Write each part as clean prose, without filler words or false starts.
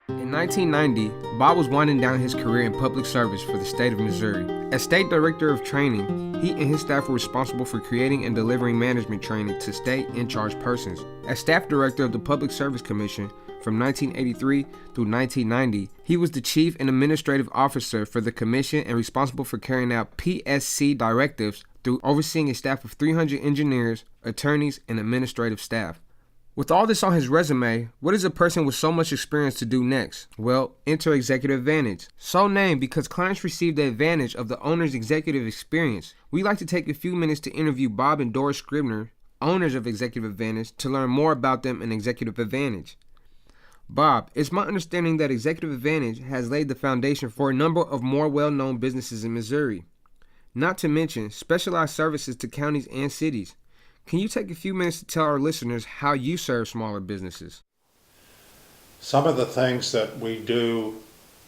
In 1990, Bob was winding down his career in public service for the state of Missouri. As State Director of Training, he and his staff were responsible for creating and delivering management training to state in charge persons. As Staff Director of the Public Service Commission from 1983 through 1990, he was the Chief and Administrative Officer for the Commission and responsible for carrying out PSC directives through overseeing a staff of 300 engineers, attorneys, and administrative staff. With all this on his resume, what is a person with so much experience to do next? Well, enter Executive Advantage. So named because clients receive the advantage of the owner's executive experience. We like to take a few minutes to interview Bob and Doris Scribner, owners of Executive Advantage, to learn more about them and Executive Advantage. Bob, it's my understanding that Executive Advantage has laid the foundation for a number of more well-known businesses in Missouri, not to mention specialized services to counties and cities. Can you take a few minutes to tell our listeners how you serve smaller businesses? Some of the things that we do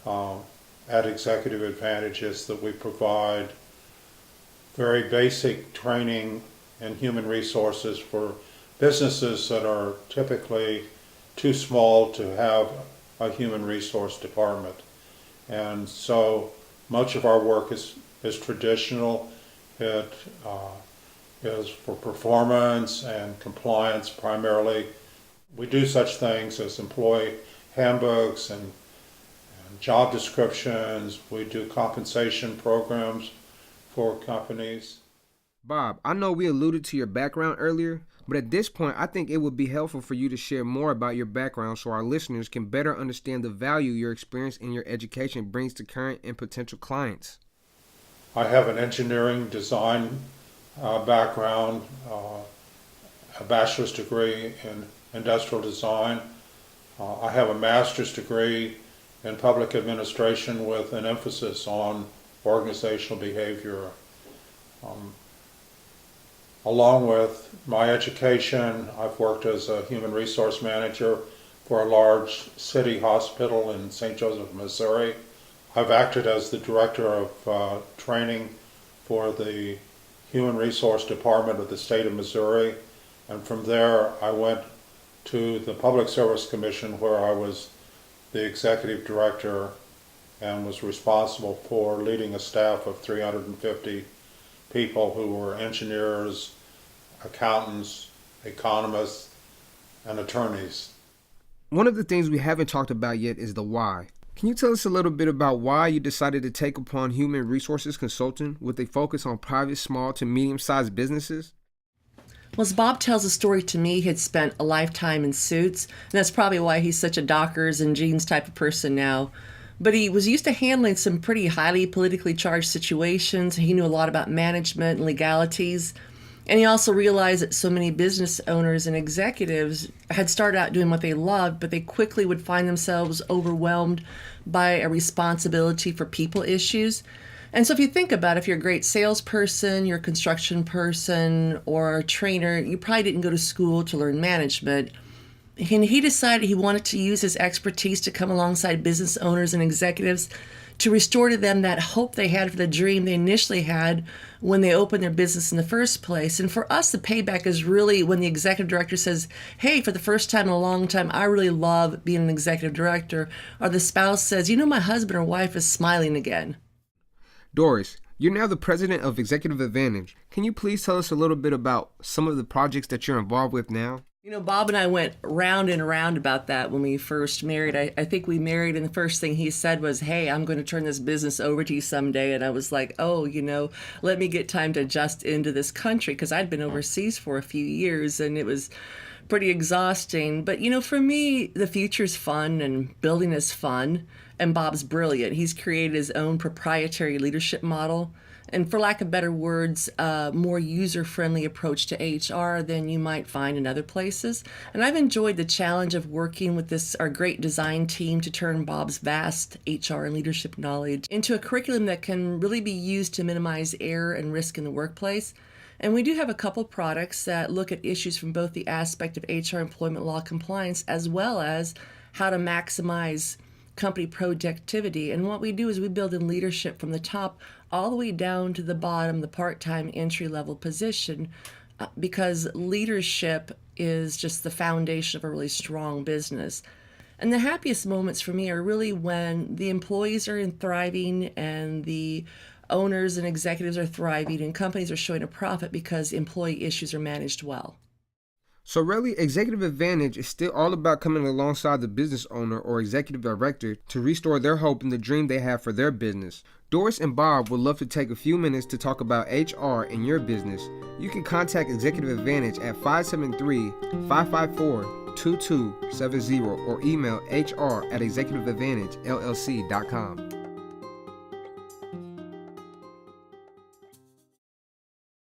at Executive Advantage is that we provide very basic training and human resources for businesses that are typically too small to have a human resource department. And so much of our work is traditional. It is for performance and compliance primarily. We do such things as employee handbooks and job descriptions. We do compensation programs for companies. Bob, I know we alluded to your background earlier, but at this point, I think it would be helpful for you to share more about your background so our listeners can better understand the value your experience and your education brings to current and potential clients. I have an engineering design background, a bachelor's degree in industrial design. I have a master's degree in public administration with an emphasis on organizational behavior. Along with my education, I've worked as a human resource manager for a large city hospital in St. Joseph, Missouri. I've acted as the director of training for the Human Resource Department of the state of Missouri, and from there I went to the Public Service Commission where I was the executive director and was responsible for leading a staff of 350 people who were engineers, accountants, economists, and attorneys. One of the things we haven't talked about yet is the why. Can you tell us a little bit about why you decided to take upon human resources consulting with a focus on private, small to medium-sized businesses? Well, as Bob tells the story to me, he had spent a lifetime in suits, and that's probably why he's such a Dockers and jeans type of person now. But he was used to handling some pretty highly politically charged situations. He knew a lot about management and legalities. And he also realized that so many business owners and executives had started out doing what they loved, but they quickly would find themselves overwhelmed by a responsibility for people issues. And so if you think about it, if you're a great salesperson, you're a construction person, or a trainer, you probably didn't go to school to learn management. And he decided he wanted to use his expertise to come alongside business owners and executives to restore to them that hope they had for the dream they initially had when they opened their business in the first place. And for us, the payback is really when the executive director says, hey, for the first time in a long time, I really love being an executive director. Or the spouse says, you know, my husband or wife is smiling again. Doris, you're now the president of Executive Advantage. Can you please tell us a little bit about some of the projects that you're involved with now? You know, Bob and I went round and around about that when we first married. I think we married, and the first thing he said was, hey, I'm going to turn this business over to you someday. And I was like, oh, let me get time to adjust into this country, because I'd been overseas for a few years, and it was pretty exhausting. But, for me, the future's fun, and building is fun. And Bob's brilliant. He's created his own proprietary leadership model. And for lack of better words, a more user-friendly approach to HR than you might find in other places. And I've enjoyed the challenge of working with our great design team to turn Bob's vast HR and leadership knowledge into a curriculum that can really be used to minimize error and risk in the workplace. And we do have a couple products that look at issues from both the aspect of HR employment law compliance as well as how to maximize company productivity. And what we do is we build in leadership from the top all the way down to the bottom, the part-time entry-level position, because leadership is just the foundation of a really strong business. And the happiest moments for me are really when the employees are thriving and the owners and executives are thriving and companies are showing a profit because employee issues are managed well. So really, Executive Advantage is still all about coming alongside the business owner or executive director to restore their hope in the dream they have for their business. Doris and Bob would love to take a few minutes to talk about HR in your business. You can contact Executive Advantage at 573-554-2270 or email hr@executiveadvantagellc.com.